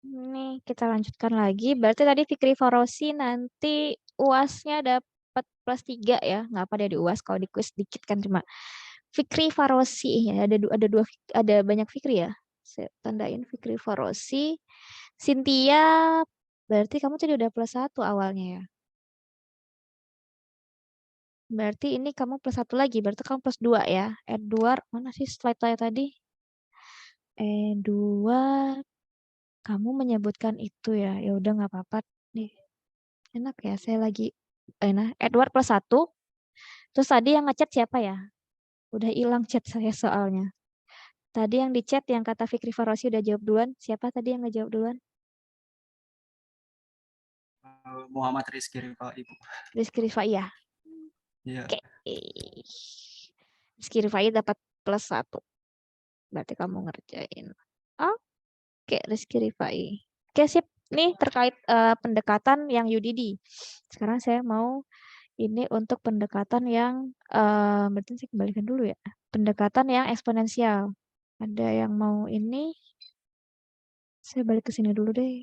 Nih, kita lanjutkan lagi. Berarti tadi Fikri Farosi nanti UAS-nya dapat +3 ya. Nggak apa di UAS, kalau di kuis dikit kan cuma Fikri Farosi ya. Ada banyak Fikri ya. Saya tandain Fikri Farosi. Cynthia, berarti kamu tadi udah +1 awalnya ya. Berarti ini kamu +1 lagi. Berarti kamu +2 ya. Edward, mana sih slide saya tadi? Edward, kamu menyebutkan itu ya. Ya udah nggak apa-apa nih. Enak ya, saya lagi nah, Edward +1. Terus tadi yang ngechat siapa ya? Udah hilang chat saya soalnya. Tadi yang di chat yang kata Fikri Farosi udah jawab duluan. Siapa tadi yang ngejawab duluan? Muhammad Rizky Rifai, Ibu. Rizky Rifai ya. Iya. Oke. Rizky Rifai dapat +1. Berarti kamu ngerjain. Oke, Rizky Rifai. Oke, sip. Nih terkait pendekatan yang UDD. Sekarang saya mau ini untuk pendekatan yang berarti saya kembalikan dulu ya. Pendekatan yang eksponensial. Ada yang mau ini? Saya balik ke sini dulu deh.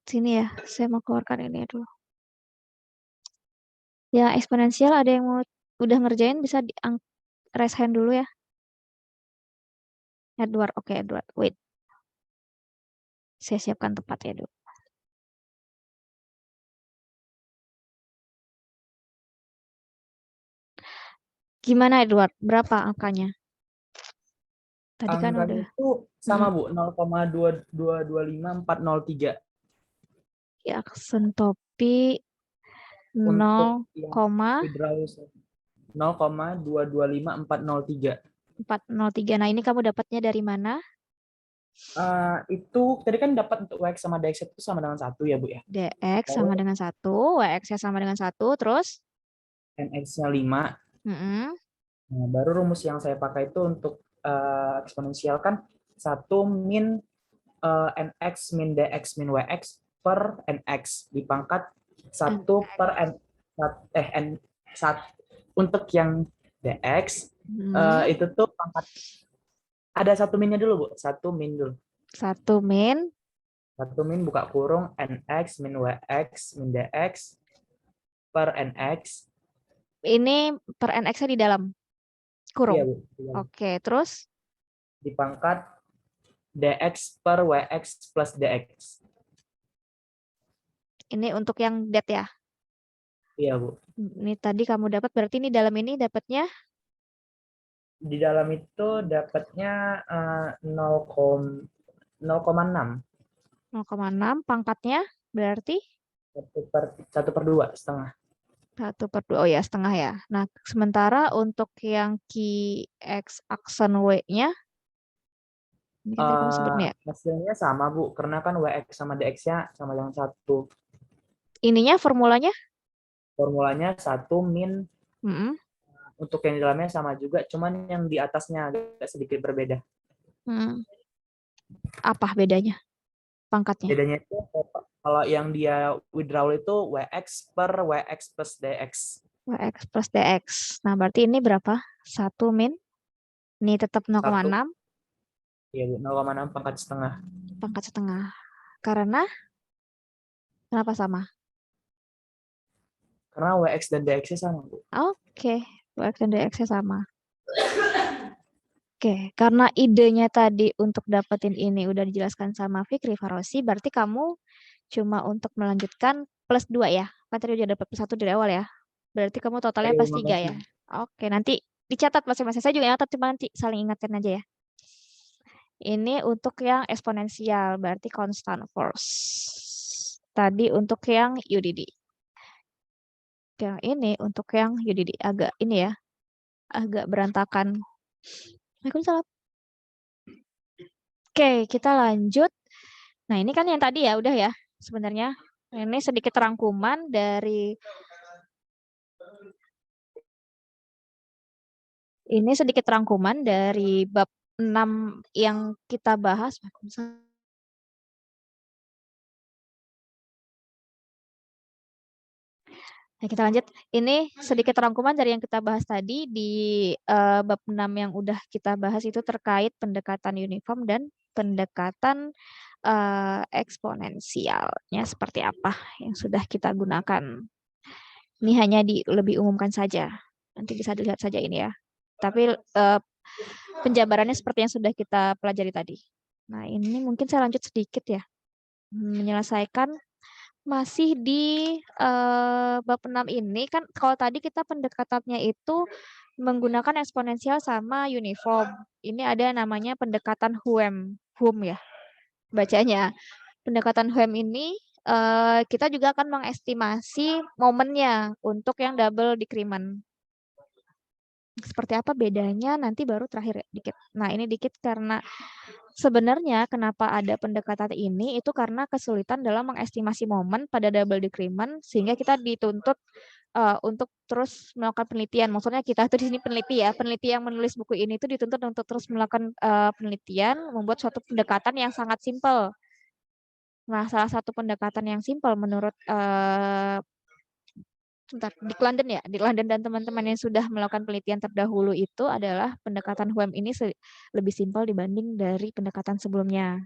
Sini ya, saya mau keluarkan ini dulu. Ya, eksponensial ada yang mau udah ngerjain bisa di raise hand dulu ya. Edward, oke Edward. Wait. Saya siapkan tempat ya dulu. Gimana Edward? Berapa angkanya? Tadi kan Angkanya udah. itu sama Bu, 0,2225403. Ya, aksen topi Untuk 0, yang withdrawal 0,225403. 403. Nah, ini kamu dapatnya dari mana? Itu tadi kan dapat untuk WX sama DX itu sama dengan 1 ya Bu ya. DX sama Lalu dengan 1, WX-nya sama dengan 1, terus NX-nya 5. mm-mm. Nah, baru rumus yang saya pakai itu untuk eksponensial kan 1 min NX min DX min WX per NX dipangkat 1 per N, N 1 untuk yang DX itu tuh pangkat ada 1 minnya dulu Bu, 1 min dulu. 1 min 1 min buka kurung NX min WX min DX per NX. ini per NX-nya di dalam Iya kurung. Bu. Oke, terus Dipangkat DX per WX plus DX. ini untuk yang det ya. Iya Bu. Ini tadi kamu dapat, berarti ini dalam ini dapatnya Di dalam itu dapatnya 0,6. 0,6, pangkatnya berarti 1/2 setengah. 1/2. Oh ya, setengah ya. Nah, sementara untuk yang X aksen W-nya, ini kan tadi kamu sebutnya ya. Hasilnya sama Bu, karena kan WX sama DX-nya sama yang 1. Ininya formulanya? Formulanya 1 min Mm-mm. untuk yang di dalamnya sama juga, cuman yang di atasnya agak sedikit berbeda. Hmm. Apa bedanya pangkatnya? Bedanya itu kalau yang dia withdrawal itu WX per WX plus DX. WX plus DX. Nah, berarti ini berapa? 1 min. Ini tetap 1, 0,6 ya Bu, 0,6 pangkat setengah. pangkat setengah. Karena kenapa sama? Karena WX dan DX-nya sama Bu. Oke, WX dan DX-nya sama. Oke, karena idenya tadi untuk dapetin ini udah dijelaskan sama Fikri Farosi, berarti kamu cuma untuk melanjutkan +2 ya. Kan tadi udah dapat +1 dari awal ya. Berarti kamu totalnya +3 ya. Makasih. Oke, nanti dicatat masing-masing. Saya juga nyatat, cuma nanti saling ingatkan aja ya. Ini untuk yang eksponensial, berarti constant force. Tadi untuk yang UDD. Yang ini untuk yang UDD. Agak ini ya, agak berantakan. Waalaikumsalam. Oke, kita lanjut. Nah, ini kan yang tadi ya, udah ya sebenarnya. Ini sedikit rangkuman dari bab 6 yang kita bahas. Nah, kita lanjut. Ini sedikit rangkuman dari yang kita bahas tadi di bab 6 yang udah kita bahas itu terkait pendekatan uniform dan pendekatan eksponensialnya seperti apa yang sudah kita gunakan. Ini hanya lebih umumkan saja. Nanti bisa dilihat saja ini ya. Tapi penjabarannya seperti yang sudah kita pelajari tadi. Nah, ini mungkin saya lanjut sedikit ya. Menyelesaikan masih di bab 6 ini kan kalau tadi kita pendekatannya itu menggunakan eksponensial sama uniform. Ini ada namanya pendekatan Huem ya bacanya. Pendekatan Huem ini kita juga akan mengestimasi momennya untuk yang double decrement. Seperti apa bedanya nanti baru terakhir ya, dikit. Nah, ini dikit karena sebenarnya kenapa ada pendekatan ini itu karena kesulitan dalam mengestimasi momen pada double decrement sehingga kita dituntut untuk terus melakukan penelitian. Maksudnya kita tuh di sini peneliti ya, peneliti yang menulis buku ini itu dituntut untuk terus melakukan penelitian, membuat suatu pendekatan yang sangat simpel. Nah, salah satu pendekatan yang simpel menurut Dick London ya, Dick London dan teman-teman yang sudah melakukan penelitian terdahulu itu adalah pendekatan Huem ini lebih simpel dibanding dari pendekatan sebelumnya.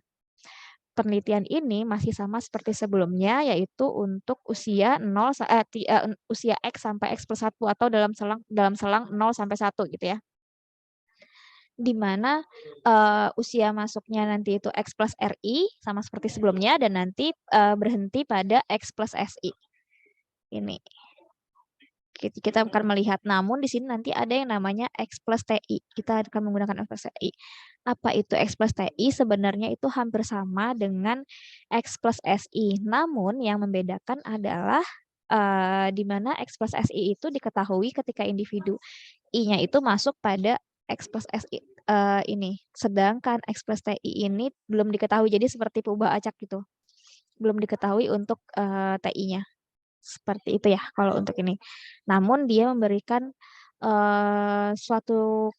Penelitian ini masih sama seperti sebelumnya, yaitu untuk usia usia X sampai X plus 1 atau dalam selang 0 sampai 1 gitu ya. Di mana usia masuknya nanti itu X plus RI sama seperti sebelumnya dan nanti berhenti pada X plus SI. Ini. Kita akan melihat, namun di sini nanti ada yang namanya X plus TI. Kita akan menggunakan X plus TI. Apa itu X plus TI? Sebenarnya itu hampir sama dengan X plus SI. Namun yang membedakan adalah di mana X plus SI itu diketahui ketika individu I-nya itu masuk pada X plus SI ini. Sedangkan X plus TI ini belum diketahui. Jadi seperti perubahan acak gitu. Belum diketahui untuk TI-nya. Seperti itu ya kalau untuk ini. Namun dia memberikan suatu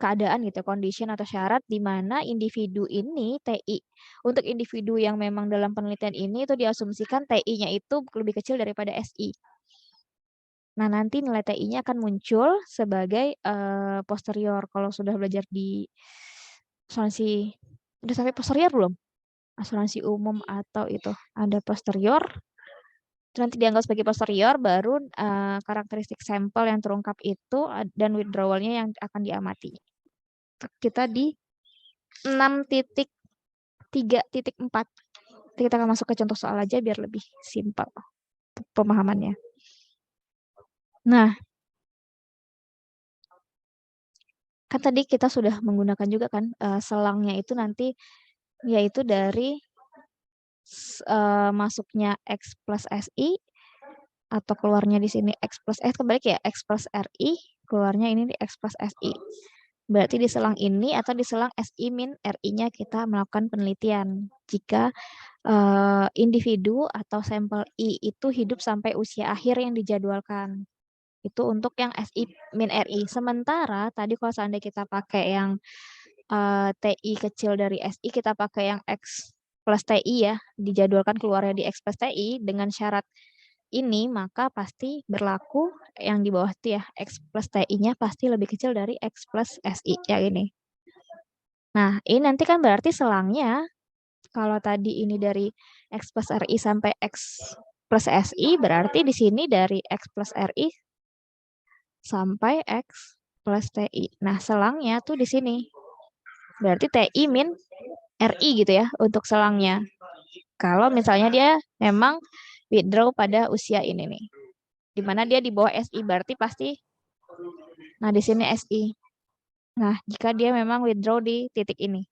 keadaan gitu, condition atau syarat di mana individu ini TI. Untuk individu yang memang dalam penelitian ini itu diasumsikan TI-nya itu lebih kecil daripada SI. Nah, nanti nilai TI-nya akan muncul sebagai posterior. Kalau sudah belajar di asuransi, udah sampai posterior belum? Asuransi umum atau itu ada posterior. Nanti dianggap sebagai posterior, baru karakteristik sampel yang terungkap itu dan withdrawalnya yang akan diamati. Kita di 6.3.4. Kita akan masuk ke contoh soal aja biar lebih simpel pemahamannya. Nah, kan tadi kita sudah menggunakan juga kan selangnya itu nanti yaitu dari masuknya X plus SI atau keluarnya di sini X plus kebalik ya, X plus RI, keluarnya ini di X plus SI. Berarti di selang ini atau di selang SI min RI-nya kita melakukan penelitian. Jika individu atau sampel I itu hidup sampai usia akhir yang dijadwalkan. Itu untuk yang SI min RI. Sementara tadi kalau seandainya kita pakai yang TI kecil dari SI, kita pakai yang X plus TI ya, dijadwalkan keluarnya di X plus TI dengan syarat ini, maka pasti berlaku yang di bawah itu ya, X plus TI-nya pasti lebih kecil dari X plus SI, ya ini. Nah, ini nanti kan berarti selangnya, kalau tadi ini dari X plus RI sampai X plus SI, berarti di sini dari X plus RI sampai X plus TI. Nah, selangnya tuh di sini. Berarti TI min RI gitu ya, untuk selangnya. Kalau misalnya dia memang withdraw pada usia ini nih. Di mana dia di bawah SI berarti pasti nah di sini SI. Nah, jika dia memang withdraw di titik ini.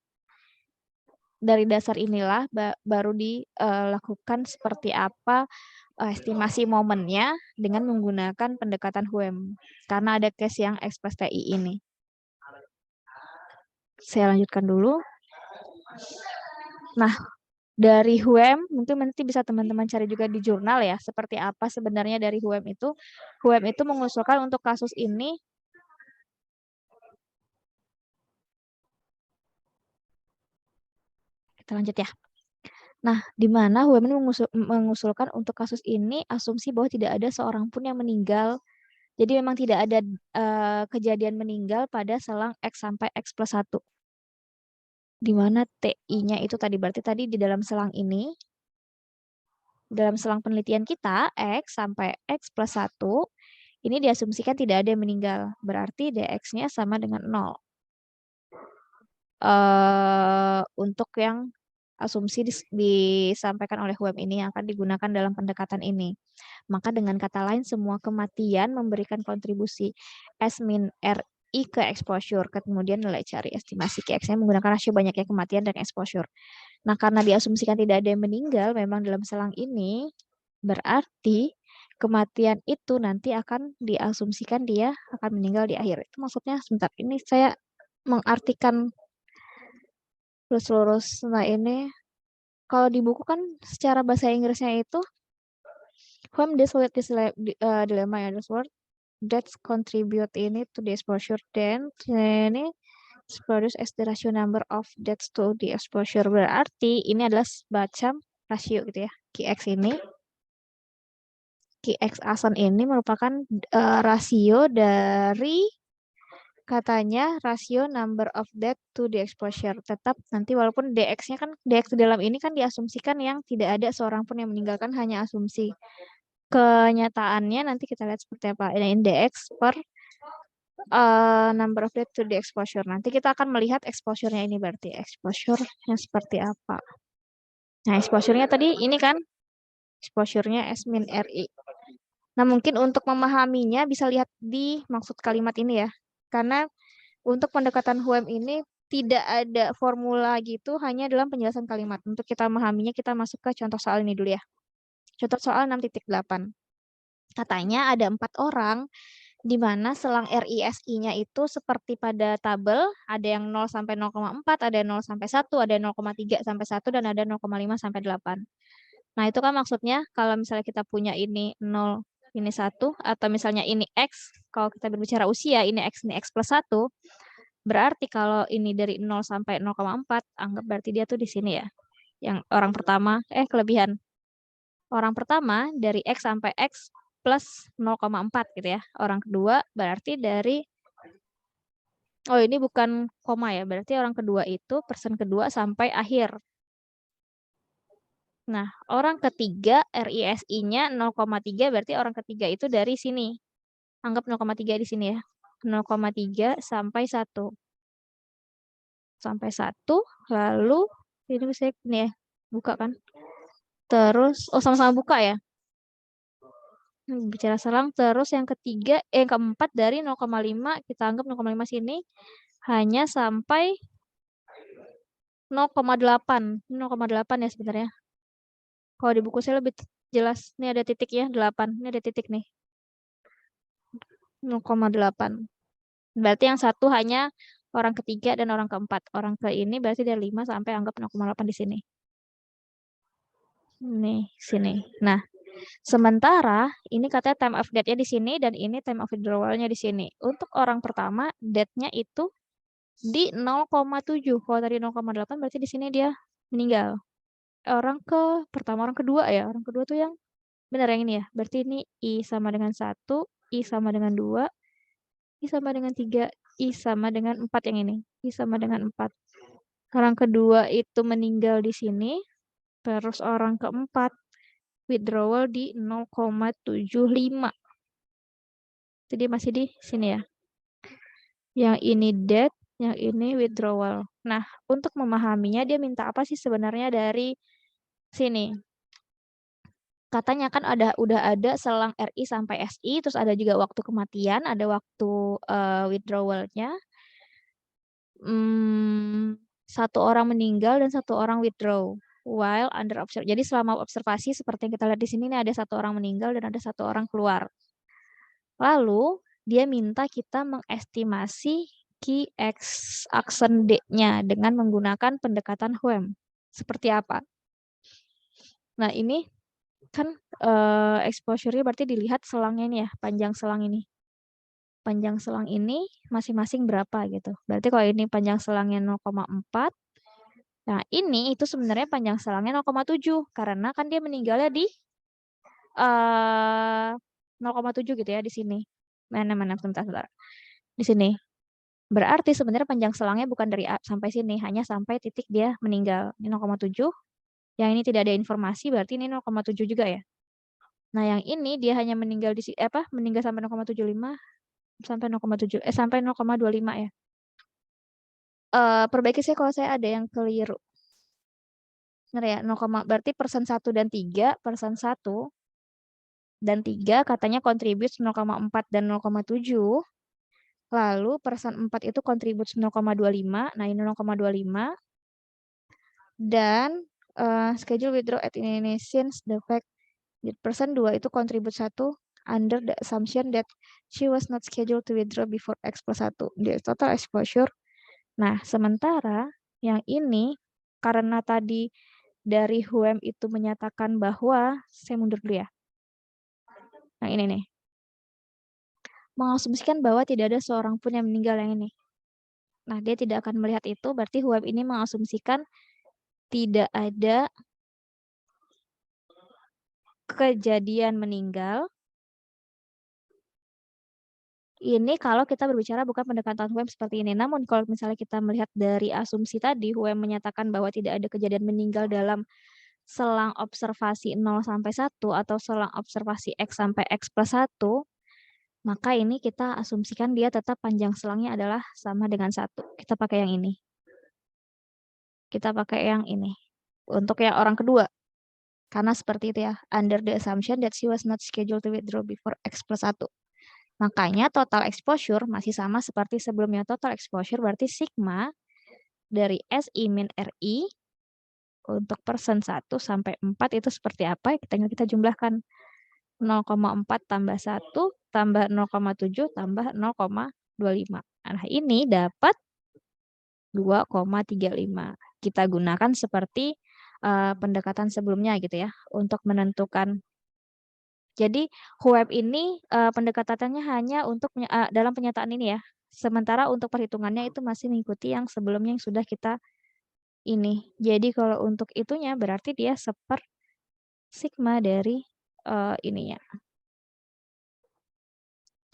Dari dasar inilah baru dilakukan seperti apa estimasi momennya dengan menggunakan pendekatan Huem. Karena ada case yang X plus TI ini. Saya lanjutkan dulu. Nah, dari Huem, mungkin nanti bisa teman-teman cari juga di jurnal ya, seperti apa sebenarnya dari Huem itu. Huem itu mengusulkan untuk kasus ini, kita lanjut ya. Nah, di mana HUM ini mengusulkan untuk kasus ini asumsi bahwa tidak ada seorang pun yang meninggal. Jadi memang tidak ada kejadian meninggal pada selang X sampai X plus 1. Di mana TI-nya itu tadi berarti tadi di dalam selang ini, dalam selang penelitian kita X sampai X plus 1, ini diasumsikan tidak ada yang meninggal. Berarti DX-nya sama dengan 0. Untuk yang asumsi disampaikan oleh HUM ini yang akan digunakan dalam pendekatan ini. Maka dengan kata lain semua kematian memberikan kontribusi S min RI ke exposure. Kemudian nilai cari estimasi QX-nya menggunakan rasio banyaknya kematian dan exposure. Nah, karena diasumsikan tidak ada yang meninggal memang dalam selang ini, berarti kematian itu nanti akan diasumsikan dia akan meninggal di akhir. Itu maksudnya sebentar, ini saya mengartikan lurus-lurus. Nah, ini kalau di buku kan secara bahasa Inggrisnya itu when this lead this dilemma ya this word that contribute ini to the exposure then ini produce as the ratio number of deaths to the exposure. Berarti ini adalah semacam rasio gitu ya. QX ini QX asan ini merupakan rasio dari katanya rasio number of death to the exposure. Tetap nanti walaupun DX-nya kan DX di dalam ini kan diasumsikan yang tidak ada seorang pun yang meninggalkan, hanya asumsi. Kenyataannya nanti kita lihat seperti apa. Ini DX per number of death to the exposure. Nanti kita akan melihat exposure-nya ini berarti exposure-nya seperti apa. Nah, exposure-nya tadi ini kan exposure-nya S min RI. Nah, mungkin untuk memahaminya bisa lihat di maksud kalimat ini ya. Karena untuk pendekatan HUM ini tidak ada formula gitu, hanya dalam penjelasan kalimat. Untuk kita memahaminya, kita masuk ke contoh soal ini dulu ya. Contoh soal 6.8. Katanya ada 4 orang, di mana selang RISI-nya itu seperti pada tabel, ada yang 0 sampai 0,4, ada yang 0 sampai 1, ada yang 0,3 sampai 1, dan ada 0,5 sampai 8. Nah, itu kan maksudnya kalau misalnya kita punya ini 0, ini 1, atau misalnya ini X, kalau kita berbicara usia, ini X plus 1, berarti kalau ini dari 0 sampai 0,4, anggap berarti dia tuh di sini ya. Yang orang pertama, kelebihan. Orang pertama dari X sampai X plus 0,4 gitu ya. Orang kedua berarti dari, oh ini bukan koma ya, berarti orang kedua itu persen kedua sampai akhir. Nah, orang ketiga RISI-nya 0,3 berarti orang ketiga itu dari sini. Anggap 0,3 di sini ya. 0,3 sampai 1. Sampai 1, lalu ini bisa ini ya, buka kan. Terus, oh sama-sama buka ya. Bicara selang, terus yang ketiga, yang keempat dari 0,5, kita anggap 0,5 sini, hanya sampai 0,8. 0,8 ya sebenarnya. Kalau di buku saya lebih jelas. Ini ada titik ya, 8. Ini ada titik nih. 0,8. Berarti yang satu hanya orang ketiga dan orang keempat. Orang ke ini berarti dari 5 sampai anggap 0,8 di sini. Nih, sini. Nah, sementara ini katanya time of death-nya di sini dan ini time of withdrawal-nya di sini. Untuk orang pertama, death-nya itu di 0,7. Kalau tadi 0,8 berarti di sini dia meninggal. Orang ke pertama, orang kedua ya. Orang kedua tuh yang benar yang ini ya. Berarti ini I sama dengan 1, I sama dengan 2, I sama dengan 3, I sama dengan 4 yang ini. I sama dengan 4. Orang kedua itu meninggal di sini. Terus orang keempat withdrawal di 0,75. Jadi masih di sini ya. Yang ini death, yang ini withdrawal. Nah, untuk memahaminya dia minta apa sih sebenarnya dari sini? Katanya kan udah ada selang RI sampai SI, terus ada juga waktu kematian, ada waktu withdrawal-nya. Satu orang meninggal dan satu orang withdraw while under observation. Jadi selama observasi seperti yang kita lihat di sini, ini ada satu orang meninggal dan ada satu orang keluar. Lalu dia minta kita mengestimasi QX aksen D-nya dengan menggunakan pendekatan HUM. Seperti apa? Nah, ini kan exposure-nya berarti dilihat selangnya ini ya, panjang selang ini. Panjang selang ini masing-masing berapa gitu. Berarti kalau ini panjang selangnya 0,4, Nah, ini itu sebenarnya panjang selangnya 0,7 karena kan dia meninggalnya di 0,7 gitu ya di sini. Mana sebentar. Di sini. Berarti sebenarnya panjang selangnya bukan dari A sampai sini, hanya sampai titik dia meninggal. Ini 0,7. Yang ini tidak ada informasi berarti ini 0,7 juga ya. Nah, yang ini dia hanya meninggal di meninggal sampai 0,75 sampai 0,7 sampai 0,25 ya. Perbaiki saya kalau saya ada yang keliru. Benar ya, 0, berarti persen 1 dan 3, persen 1 dan 3 katanya contributes 0,4 dan 0,7. Lalu persen 4 itu contributes 0,25. Nah, ini 0,25. Dan schedule withdraw at ini since the fact that persen 2 itu contribute 1 under the assumption that she was not scheduled to withdraw before X plus 1. The total exposure. Nah, sementara yang ini karena tadi dari HUM itu menyatakan bahwa, saya mundur dulu ya. Nah, ini nih. Mengasumsikan bahwa tidak ada seorang pun yang meninggal yang ini. Nah, dia tidak akan melihat itu, berarti HUM ini mengasumsikan tidak ada kejadian meninggal. Ini kalau kita berbicara bukan pendekatan HUM seperti ini. Namun kalau misalnya kita melihat dari asumsi tadi, HUM menyatakan bahwa tidak ada kejadian meninggal dalam selang observasi 0 sampai 1 atau selang observasi X sampai X plus 1, maka ini kita asumsikan dia tetap panjang selangnya adalah sama dengan 1. Kita pakai yang ini. Kita pakai yang ini. Untuk yang orang kedua. Karena seperti itu ya. Under the assumption that she was not scheduled to withdraw before X plus 1. Makanya total exposure masih sama seperti sebelumnya. Total exposure berarti sigma dari SI min RI untuk persen 1 sampai 4 itu seperti apa? Kita jumlahkan 0,4 tambah 1 tambah 0,7 tambah 0,25. Nah, ini dapat 2,35. Kita gunakan seperti pendekatan sebelumnya gitu ya untuk menentukan. Jadi HUM ini pendekatannya hanya untuk dalam penyataan ini ya. Sementara untuk perhitungannya itu masih mengikuti yang sebelumnya yang sudah kita ini. Jadi kalau untuk itunya berarti dia seper sigma dari ininya.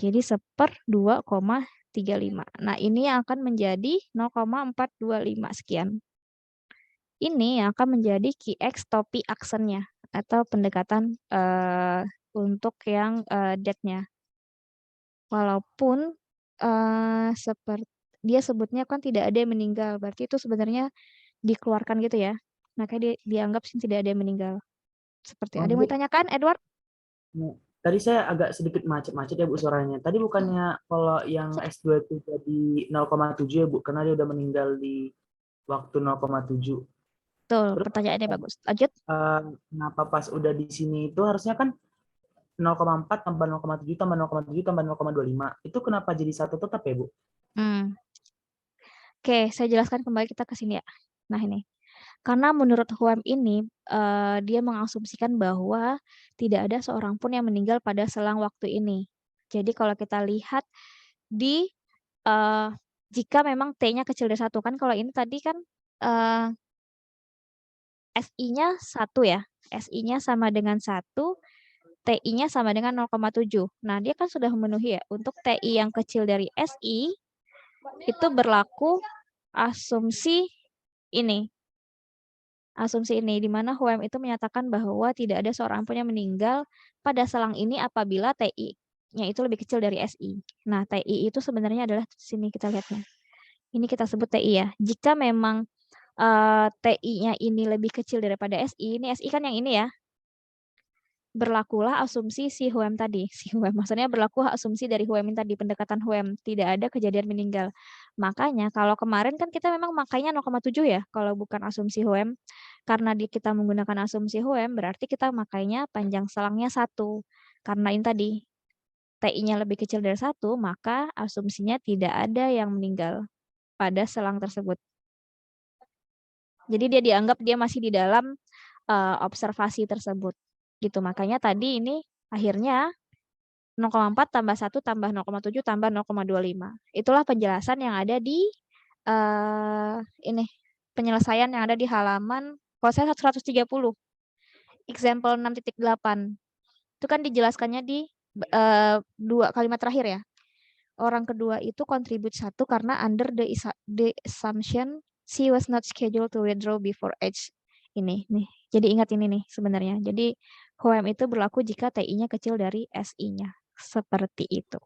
Jadi seper 2,35. Nah, ini akan menjadi 0,425 sekian. Ini akan menjadi QX topi aksennya atau pendekatan untuk yang dead-nya. Walaupun seperti dia sebutnya kan tidak ada yang meninggal, berarti itu sebenarnya dikeluarkan gitu ya. Makanya dia dianggap tidak ada yang meninggal. Seperti ada yang mau ditanyakan, Edward? Tadi saya agak sedikit macet-macet ya Bu suaranya. Tadi bukannya kalau yang S2 itu jadi 0,7 ya Bu, karena dia udah meninggal di waktu 0,7. Tuh, Terus pertanyaannya bagus. Lanjut. kenapa pas udah di sini itu harusnya kan 0,4 tambah 0,7 tambah 0,7 tambah 0,25. Itu kenapa jadi satu tetap ya Bu? Oke, saya jelaskan kembali kita ke sini ya. Nah, ini. Karena menurut HUM ini, dia mengasumsikan bahwa tidak ada seorang pun yang meninggal pada selang waktu ini. Jadi kalau kita lihat di jika memang T-nya kecil dari 1, kan kalau ini tadi kan SI-nya 1 ya. SI-nya sama dengan 1, TI-nya sama dengan 0,7. Nah, dia kan sudah memenuhi ya. Untuk TI yang kecil dari SI, itu berlaku asumsi ini. Asumsi ini, di mana HUM itu menyatakan bahwa tidak ada seorang pun yang meninggal pada selang ini apabila TI-nya itu lebih kecil dari SI. Nah, TI itu sebenarnya adalah sini kita lihatnya. Ini kita sebut TI ya. Jika memang TI-nya ini lebih kecil daripada SI, ini SI kan yang ini ya. Berlakulah asumsi si HUM tadi. Si HUM maksudnya berlaku asumsi dari HUM tadi, pendekatan HUM, tidak ada kejadian meninggal. Makanya kalau kemarin kan kita memang makanya 0,7 ya, kalau bukan asumsi HUM. Karena kita menggunakan asumsi HUM, berarti kita makanya panjang selangnya 1. Karena ini tadi, TI-nya lebih kecil dari 1, maka asumsinya tidak ada yang meninggal pada selang tersebut. Jadi dia dianggap dia masih di dalam observasi tersebut. Gitu. Makanya tadi ini akhirnya 0,4 tambah 1 tambah 0,7 tambah 0,25. Itulah penjelasan yang ada di ini penyelesaian yang ada di halaman, kalau saya 130, example 6.8. Itu kan dijelaskannya di 2 kalimat terakhir ya. Orang kedua itu contribute 1 karena under the assumption she was not scheduled to withdraw before age. Ini nih. Jadi ingat ini nih sebenarnya. Jadi HOM itu berlaku jika TI-nya kecil dari SI-nya. Seperti itu.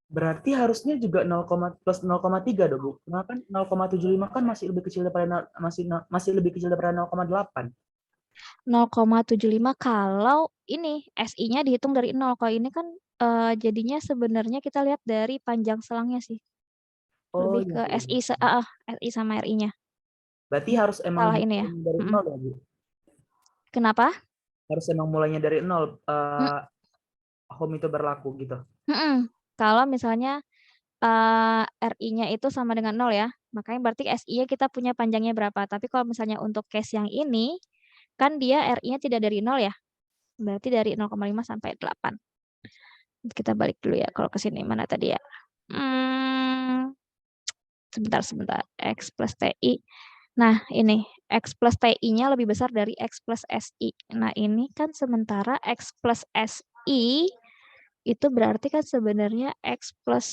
Berarti harusnya juga 0, plus 0,3 dong, Bu. Nah, kan 0,75 kan masih lebih kecil daripada masih lebih kecil daripada 0,8. 0,75 kalau ini SI-nya dihitung dari 0. Kalau ini kan jadinya sebenarnya kita lihat dari panjang selangnya sih. Oh Lebih iya, ke iya. SI sama RI-nya. Berarti harus emang Salah ini ya. mulainya dari Mm-mm. nol ya, Bu? Kenapa? Harus emang mulainya dari nol, Mm, home itu berlaku gitu. mm-mm. Kalau misalnya RI-nya itu sama dengan 0 ya, makanya berarti SI-nya kita punya panjangnya berapa. Tapi kalau misalnya untuk case yang ini, kan dia RI-nya tidak dari 0 ya, berarti dari 0,5 sampai 8. Kita balik dulu ya, kalau ke sini mana tadi ya. Sebentar. X plus TI. Nah, ini X plus TI-nya lebih besar dari X plus SI. Nah, ini kan sementara X plus SI itu berarti kan sebenarnya X plus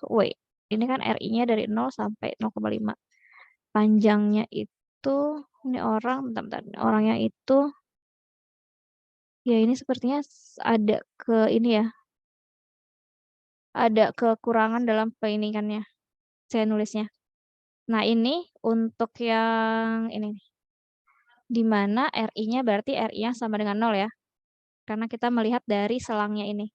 W. Ini kan RI-nya dari 0 sampai 0,5. Panjangnya itu, ini orang, bentar. Orangnya itu, ya ini sepertinya ada ke ini ya. Ada kekurangan dalam peinikannya. Saya nulisnya. Nah, ini untuk yang ini. Di mana RI-nya berarti RI-nya sama dengan 0 ya. Karena kita melihat dari selangnya ini.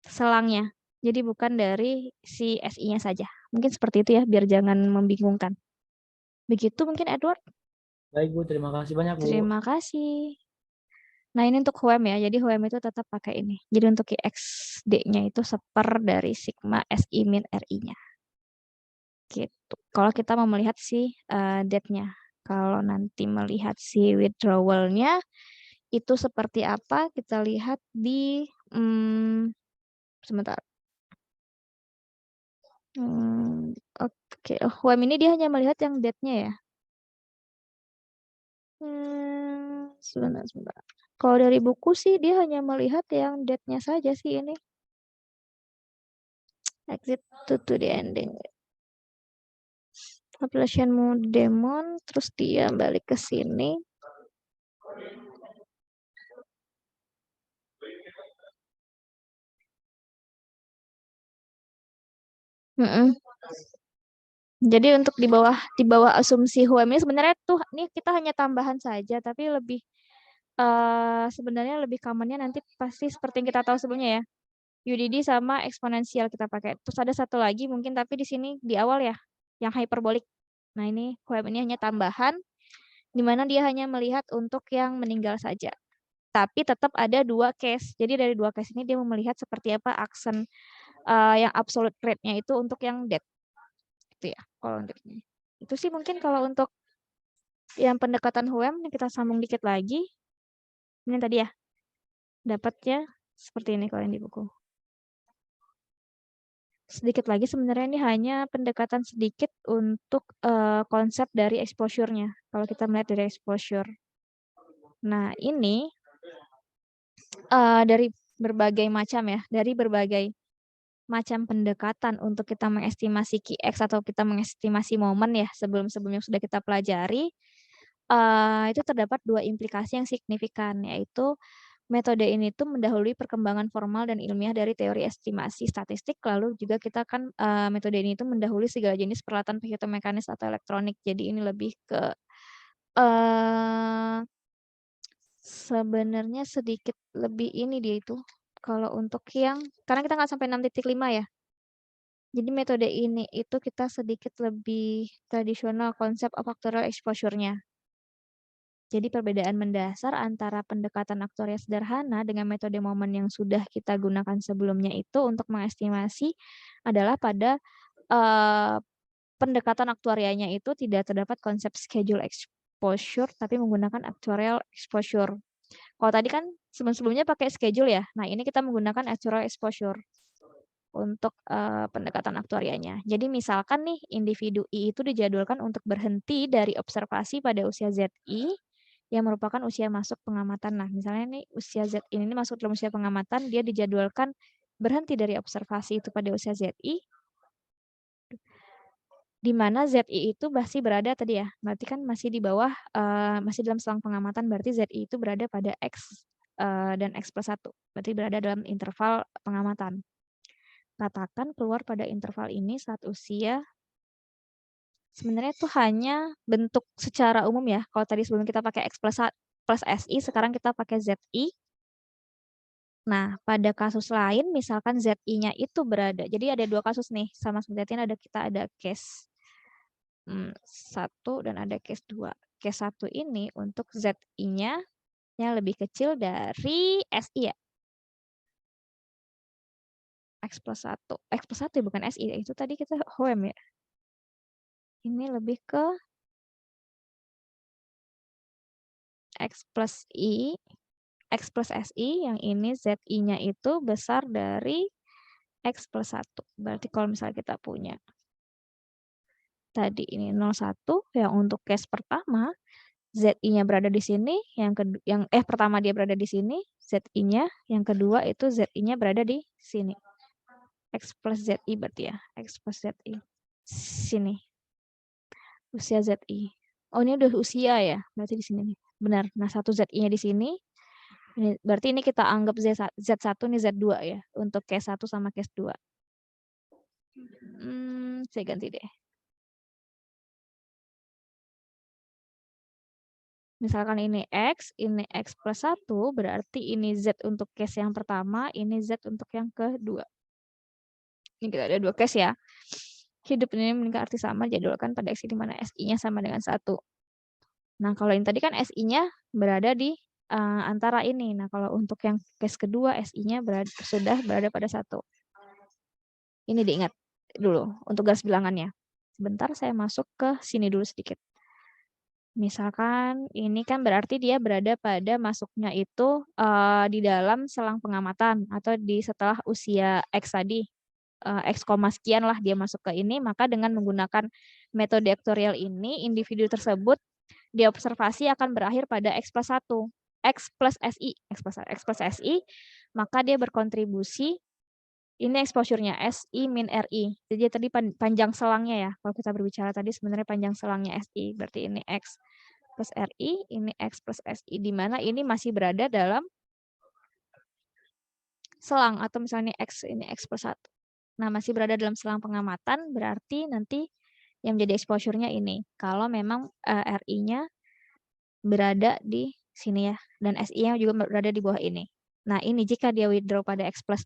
Selangnya. Jadi bukan dari si SI-nya saja. Mungkin seperti itu ya, biar jangan membingungkan. Begitu mungkin Edward. Baik, Bu. Terima kasih banyak, Bu. Terima kasih. Nah, ini untuk HOM ya. Jadi HOM itu tetap pakai ini. Jadi untuk XD-nya itu seper dari sigma SI min RI-nya. Gitu. Kalau kita mau melihat si date-nya. Kalau nanti melihat si withdrawal-nya, itu seperti apa? Kita lihat di sebentar. Oke, WM ini dia hanya melihat yang date-nya ya. Sebentar. Kalau dari buku sih dia hanya melihat yang date-nya saja sih ini. Exit to the ending. Population demon, terus dia balik ke sini. Jadi untuk di bawah asumsi HUM ini sebenarnya tuh ini kita hanya tambahan saja, tapi lebih sebenarnya lebih commonnya nanti pasti seperti yang kita tahu sebelumnya ya. UDD sama eksponensial kita pakai. Terus ada satu lagi mungkin tapi di sini di awal ya, yang hyperbolik. Nah ini HUM ini hanya tambahan, di mana dia hanya melihat untuk yang meninggal saja. Tapi tetap ada 2 case. Jadi dari 2 case ini dia mau melihat seperti apa aksen yang absolute rate-nya itu untuk yang dead. Itu ya, kalau untuk ini. Itu sih mungkin kalau untuk yang pendekatan HUM, kita sambung dikit lagi. Ini tadi ya, dapatnya seperti ini kalau yang di buku. Sedikit lagi sebenarnya ini hanya pendekatan sedikit untuk konsep dari exposure-nya. Kalau kita melihat dari exposure. Nah, ini dari berbagai macam ya, dari berbagai macam pendekatan untuk kita mengestimasi QX atau kita mengestimasi momen ya sebelum-sebelumnya sudah kita pelajari, itu terdapat 2 implikasi yang signifikan, yaitu metode ini tuh mendahului perkembangan formal dan ilmiah dari teori estimasi statistik, lalu juga kita kan metode ini itu mendahului segala jenis peralatan physiomekanis atau elektronik. Jadi ini lebih ke sebenarnya sedikit lebih ini dia itu. Kalau untuk yang karena kita nggak sampai 6.5 ya. Jadi metode ini itu kita sedikit lebih tradisional konsep factorial exposure-nya. Jadi perbedaan mendasar antara pendekatan aktuaria sederhana dengan metode momen yang sudah kita gunakan sebelumnya itu untuk mengestimasi adalah pada pendekatan aktuarianya itu tidak terdapat konsep schedule exposure tapi menggunakan actuarial exposure. Kalau tadi kan sebelum-sebelumnya pakai schedule ya. Nah, ini kita menggunakan actuarial exposure. untuk pendekatan aktuarianya. Jadi misalkan nih individu I itu dijadwalkan untuk berhenti dari observasi pada usia ZI yang merupakan usia masuk pengamatan. Nah, misalnya nih usia Z ini masuk dalam usia pengamatan, dia dijadwalkan berhenti dari observasi itu pada usia ZI, di mana ZI itu masih berada tadi ya, berarti kan masih di bawah, masih dalam selang pengamatan, berarti ZI itu berada pada X dan X+1, berarti berada dalam interval pengamatan. Katakan keluar pada interval ini saat usia, sebenarnya itu hanya bentuk secara umum ya, kalau tadi sebelum kita pakai X plus SI, sekarang kita pakai ZI. Nah, pada kasus lain, misalkan ZI-nya itu berada, jadi ada dua kasus nih, sama seperti ini kita ada case 1 dan ada case 2. Case 1 ini untuk ZI-nya yang lebih kecil dari SI ya. X+1. X+1 ya, bukan SI. Itu tadi kita HOEM ya. Ini lebih ke X plus I, X plus SI, yang ini ZI-nya itu besar dari X+1. Berarti kalau misalnya kita punya tadi ini 01, yang untuk case pertama, ZI-nya berada di sini, pertama dia berada di sini, ZI-nya, yang kedua itu ZI-nya berada di sini. X plus ZI berarti ya, X plus ZI. Sini. Usia ZI. Oh, ini udah usia ya, berarti di sini nih. Benar. Nah, satu ZI-nya di sini. Ini, berarti ini kita anggap Z1 nih Z2 ya, untuk case 1 sama case 2. Saya ganti deh. Misalkan ini X plus 1, berarti ini Z untuk case yang pertama, ini Z untuk yang kedua. Ini kita ada dua case ya. Hidup ini memiliki arti sama, jadwalkan pada X di mana SI-nya sama dengan 1. Nah, kalau yang tadi kan SI-nya berada di antara ini. Nah, kalau untuk yang case kedua, SI-nya sudah berada pada 1. Ini diingat dulu untuk garis bilangannya. Sebentar, saya masuk ke sini dulu sedikit. Misalkan ini kan berarti dia berada pada masuknya itu di dalam selang pengamatan atau di setelah usia X tadi, X, sekian lah dia masuk ke ini, maka dengan menggunakan metode aktuarial ini, individu tersebut diobservasi akan berakhir pada X plus 1, X plus SI, maka dia berkontribusi, ini exposure-nya SI min RI. Jadi tadi panjang selangnya ya. Kalau kita berbicara tadi sebenarnya panjang selangnya SI. Berarti ini X plus RI, ini X plus SI. Di mana ini masih berada dalam selang. Atau misalnya X, ini X plus 1. Nah, masih berada dalam selang pengamatan. Berarti nanti yang menjadi exposure-nya ini. Kalau memang RI-nya berada di sini ya. Dan SI-nya juga berada di bawah ini. Nah, ini jika dia withdraw pada X plus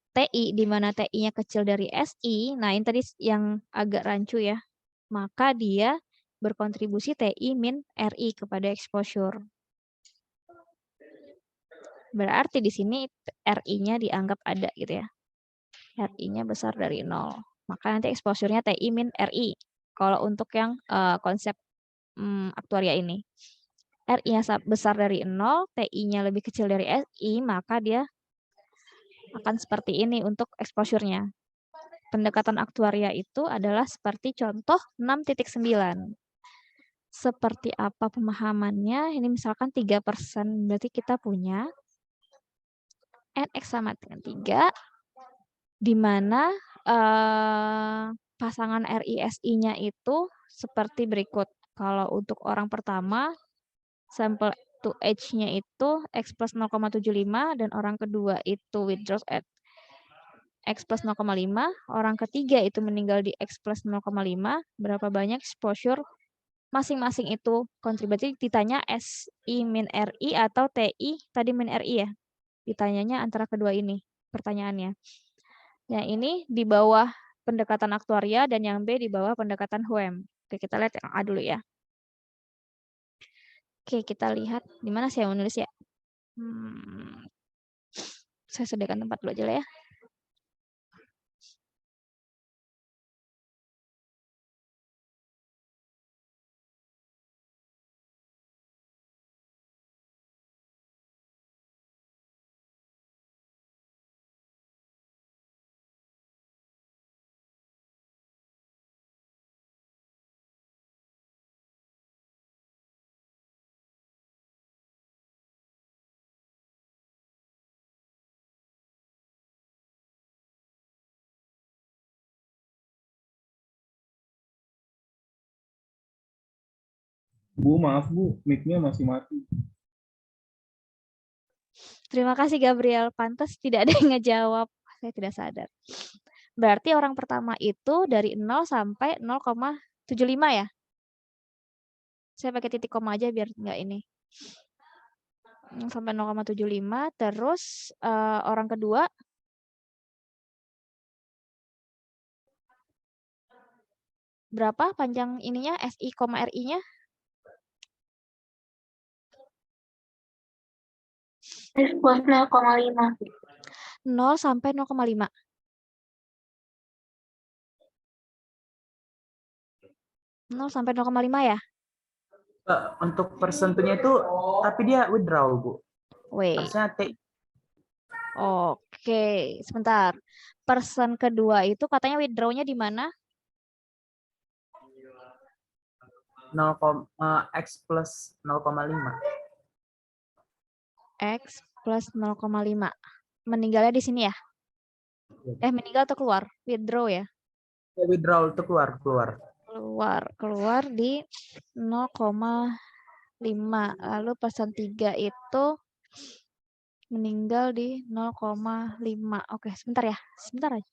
TI, di mana TI-nya kecil dari SI, nah ini tadi yang agak rancu ya, maka dia berkontribusi TI min RI kepada exposure. Berarti di sini RI-nya dianggap ada gitu ya. RI-nya besar dari 0. Maka nanti exposure-nya TI min RI. Kalau untuk yang konsep aktuaria ini. RI-nya besar dari 0, TI-nya lebih kecil dari SI, maka dia akan seperti ini untuk exposure-nya. Pendekatan aktuaria itu adalah seperti contoh 6.9. Seperti apa pemahamannya? Ini misalkan 3%, berarti kita punya NX sama dengan 3, di mana pasangan RI-SI-nya itu seperti berikut. Kalau untuk orang pertama, sample to age-nya itu X plus 0,75, dan orang kedua itu withdraws at X plus 0,5, orang ketiga itu meninggal di X plus 0,5, berapa banyak exposure masing-masing itu kontribusi. Ditanya SI min RI atau TI tadi min RI ya. Ditanyanya antara kedua ini pertanyaannya. Yang ini di bawah pendekatan aktuaria dan yang B di bawah pendekatan HOEM. Oke, kita lihat yang A dulu ya. Oke, kita lihat di mana saya menulis ya. Saya sediakan tempat dulu aja lah ya. Bu, maaf Bu, mic-nya masih mati. Terima kasih Gabriel. Pantas tidak ada yang ngejawab. Saya tidak sadar. Berarti orang pertama itu dari 0 sampai 0,75 ya? Saya pakai titik koma aja biar nggak ini. Sampai 0,75. Terus orang kedua berapa panjang ininya SI, RI-nya? S plus 0,5. 0 sampai 0,5. 0 sampai 0,5 ya? Untuk persentunya itu, tapi dia withdraw, Bu. Wait. Harusnya T. Oke, sebentar. Persen kedua itu katanya withdraw-nya di mana? 0, X plus 0,5. X plus 0,5. Meninggalnya di sini ya? Meninggal atau keluar? Withdraw ya? Withdrawal itu keluar. Keluar di 0,5. Lalu persen 3 itu meninggal di 0,5. Oke, sebentar ya. Sebentar aja.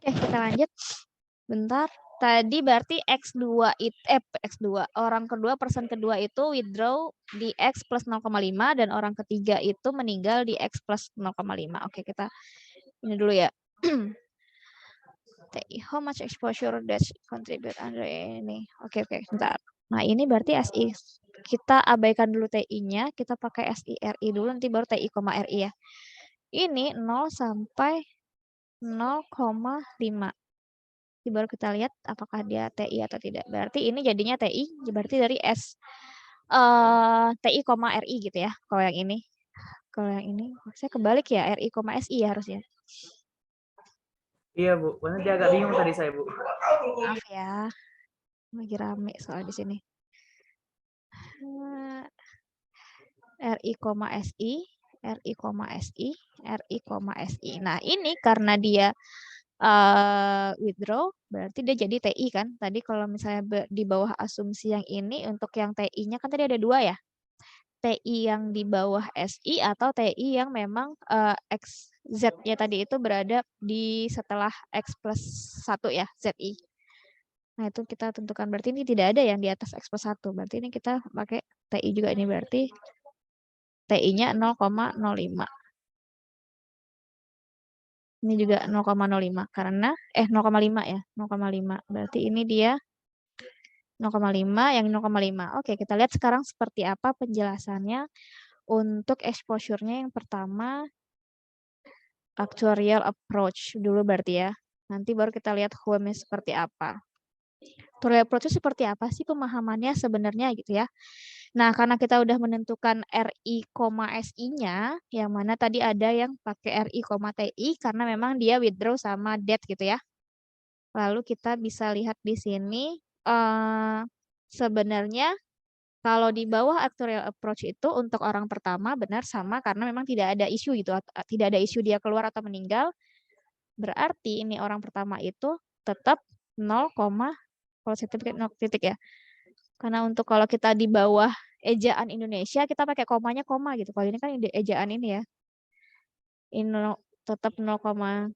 Oke, kita lanjut. Bentar. Tadi berarti X2 itu X2. Orang kedua, persen kedua itu withdraw di X plus 0,5 dan orang ketiga itu meninggal di X plus 0,5. Oke, kita ini dulu ya. How much exposure that contribute under ini. Oke, bentar. Nah, ini berarti SI. Kita abaikan dulu TI-nya, kita pakai SI-RI dulu, nanti baru TI, RI ya. Ini 0 sampai 0,5. Baru kita lihat apakah dia TI atau tidak. Berarti ini jadinya TI, berarti dari TI, RI gitu ya. Kalau yang ini. Saya kebalik ya, RI, SI ya harusnya. Iya, Bu. Karena dia agak bingung tadi saya, Bu. Maaf ya. Lagi rame soal di sini. RI, SI, RI, SI, RI, SI. Nah, ini karena dia withdraw, berarti dia jadi TI kan. Tadi kalau misalnya di bawah asumsi yang ini, untuk yang TI-nya kan tadi ada 2 ya. TI yang di bawah SI atau TI yang memang Z-nya tadi itu berada di setelah X plus 1 ya, ZI. Nah, itu kita tentukan. Berarti ini tidak ada yang di atas X plus 1. Berarti ini kita pakai TI juga. Ini berarti TI-nya 0,05. Ini juga 0,05 karena 0,5 ya, 0,5. Berarti ini dia 0,5 yang 0,5. Oke, kita lihat sekarang seperti apa penjelasannya untuk exposure-nya. Yang pertama actuarial approach dulu berarti ya. Nanti baru kita lihat HUM-nya seperti apa. Actuarial approach seperti apa sih pemahamannya sebenarnya gitu ya. Nah, karena kita udah menentukan RI, SI-nya, yang mana tadi ada yang pakai RI, TI, karena memang dia withdraw sama debt gitu ya. Lalu kita bisa lihat di sini, sebenarnya kalau di bawah actuarial approach itu untuk orang pertama benar sama karena memang tidak ada isu gitu, tidak ada isu dia keluar atau meninggal. Berarti ini orang pertama itu tetap 0, kalau sertifikat 0 titik ya. Karena untuk kalau kita di bawah ejaan Indonesia kita pakai komanya koma gitu. Kalau ini kan ejaan ini ya. Ini tetap 0,75.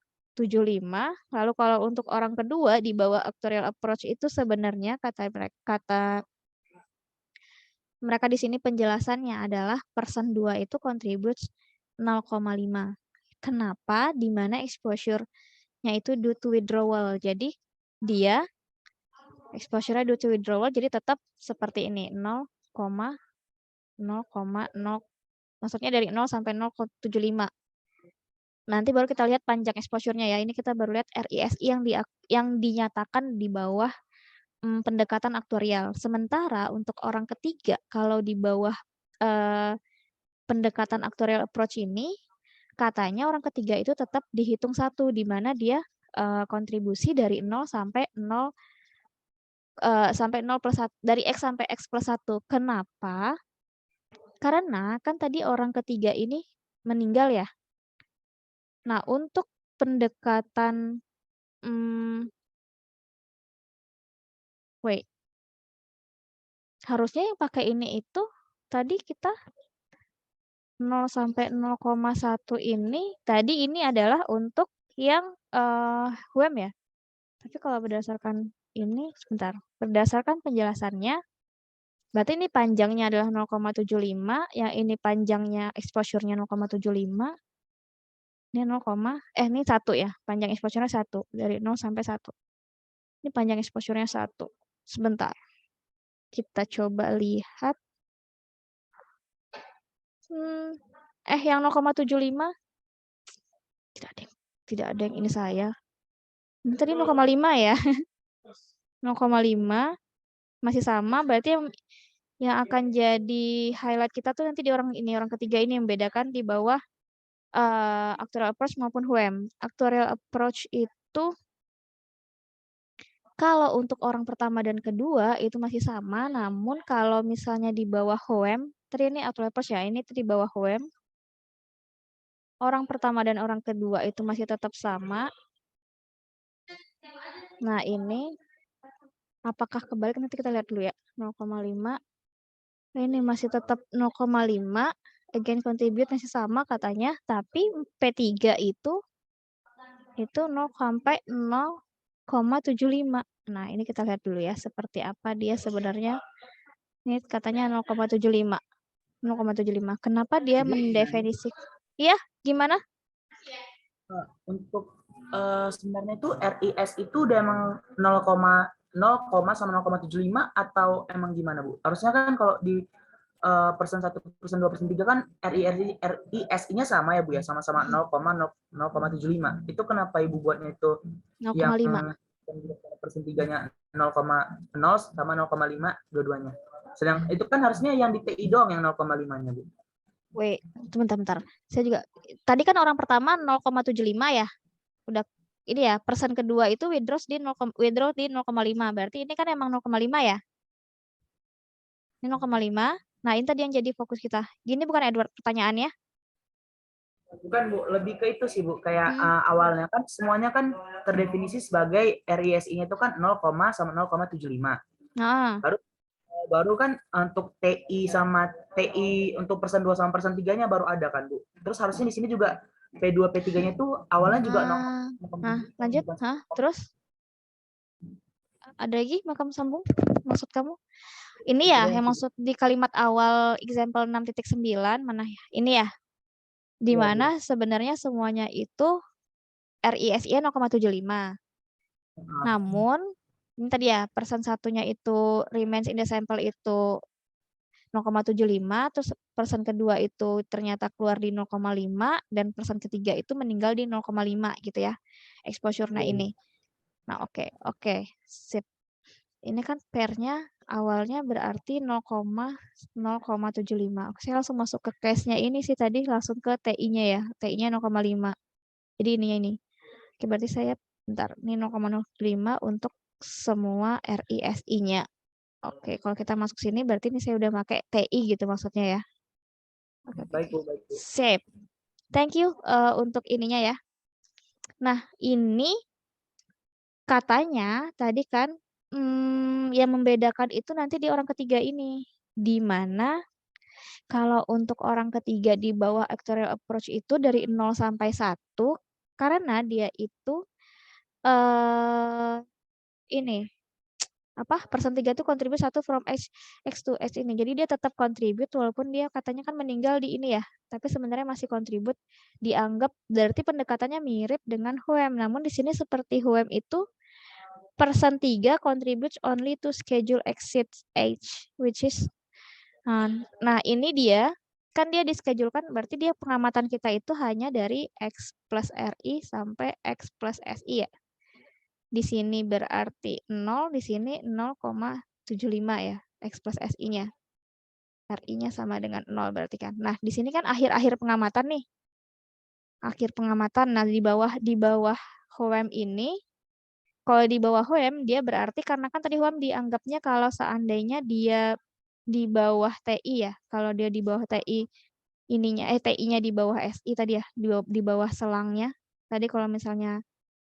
Lalu kalau untuk orang kedua di bawah actuarial approach itu sebenarnya kata mereka di sini penjelasannya adalah person 2 itu contributes 0,5. Kenapa? Di mana exposure-nya itu due to withdrawal. Jadi dia exposure-nya due to withdrawal jadi tetap seperti ini 0, maksudnya dari 0 sampai 0,75. Nanti baru kita lihat panjang exposure-nya ya. Ini kita baru lihat RISI yang dinyatakan di bawah pendekatan aktuarial. Sementara untuk orang ketiga, kalau di bawah pendekatan aktuarial approach ini, katanya orang ketiga itu tetap dihitung 1, di mana dia kontribusi dari 0 sampai 0 plus 1, dari X sampai X plus 1. Kenapa? Karena kan tadi orang ketiga ini meninggal ya. Nah, untuk pendekatan harusnya yang pakai ini itu tadi kita 0 sampai 0,1 ini tadi ini adalah untuk yang WEM ya. Tapi kalau berdasarkan ini sebentar, berdasarkan penjelasannya berarti ini panjangnya adalah 0,75, yang ini panjangnya exposure-nya 0,75. Ini 0, ini 1 ya, panjang exposure-nya 1 dari 0 sampai 1. Ini panjang exposure-nya 1. Sebentar. Kita coba lihat. Yang 0,75 tidak ada yang ini saya. Ini tadi 0,5 ya. 0,5 masih sama, berarti yang akan jadi highlight kita tuh nanti di orang ketiga ini yang membedakan di bawah actuarial approach maupun WEM. Actuarial approach itu kalau untuk orang pertama dan kedua itu masih sama, namun kalau misalnya di bawah WEM, tadi ini actuarial approach ya, ini di bawah WEM. Orang pertama dan orang kedua itu masih tetap sama. Nah, ini apakah kebalik? Nanti kita lihat dulu ya. 0,5. Ini masih tetap 0,5. Again contribute masih sama katanya, tapi P3 itu 0 sampai 0,75. Nah, ini kita lihat dulu ya seperti apa dia sebenarnya. Ini katanya 0,75. 0,75. Kenapa dia mendefinisi? Iya, gimana? Untuk sebenarnya itu RIS itu udah emang 0, sama 0,75 atau emang gimana Bu? Harusnya kan kalau di persen 1, persen 2, persen 3 kan RISI-nya sama ya Bu ya, sama-sama 0,75. Itu kenapa Ibu buatnya itu 0,5. yang persen 3-nya 0,0 sama 0,5 dua-duanya. Sedang itu kan harusnya yang di TI doang yang 0,5-nya Bu. Wait, bentar. Saya juga tadi kan orang pertama 0,75 ya. Udah ini ya, persen kedua itu withdraw di 0,5. Berarti ini kan emang 0,5 ya. Ini 0,5. Nah, ini tadi yang jadi fokus kita. Gini bukan Edward pertanyaannya? Bukan Bu, lebih ke itu sih Bu. Kayak awalnya kan semuanya kan terdefinisi sebagai RISI-nya itu kan 0, sama 0,75. Nah. Baru kan untuk TI sama TI untuk persen 2 sama persen 3-nya baru ada kan Bu. Terus harusnya di sini juga P2 P3-nya itu awalnya juga 0. Nah, lanjut. Terus ada lagi makam sambung maksud kamu? Ini ya yang maksud di kalimat awal example 6.9 mana ya? Ini ya. Di mana sebenarnya semuanya itu RISI 0,75. Namun ini tadi ya persen satunya itu remains in the sample itu 0,75, terus persen kedua itu ternyata keluar di 0,5 dan persen ketiga itu meninggal di 0,5 gitu ya exposure-nya ini. Nah, oke, sip. Ini kan pair-nya awalnya berarti 0,75. Saya langsung masuk ke case-nya ini sih tadi langsung ke TI-nya ya. TI-nya 0,5. Jadi ini. Oke, berarti saya bentar. Ini 0,05 untuk semua RISI-nya. Oke, kalau kita masuk sini berarti ini saya udah pakai TI gitu maksudnya ya. Oke, Baik, Bu, baik, Bu. sip. Thank you untuk ininya ya. Nah, ini katanya tadi kan yang membedakan itu nanti di orang ketiga ini. Di mana kalau untuk orang ketiga di bawah actuarial approach itu dari 0 sampai 1 karena dia itu ini apa persen 3 itu contribute 1 from X to X ini. Jadi dia tetap contribute walaupun dia katanya kan meninggal di ini ya. Tapi sebenarnya masih contribute, dianggap berarti pendekatannya mirip dengan HUEM. Namun di sini seperti HUEM itu persen 3 contributes only to schedule exit age which is nah ini dia kan dia dischedule-kan berarti dia pengamatan kita itu hanya dari X plus RI sampai X plus SI ya. Di sini berarti 0, di sini 0,75 ya, X plus SI-nya. RI-nya sama dengan 0 berarti kan. Nah, di sini kan akhir-akhir pengamatan nih. Akhir pengamatan. Nah, di bawah HOEM ini, kalau di bawah HOEM, dia berarti karena kan tadi HOEM dianggapnya kalau seandainya dia di bawah TI ya. Kalau dia di bawah TI ininya, TI-nya di bawah SI tadi ya, di bawah selangnya. Tadi kalau misalnya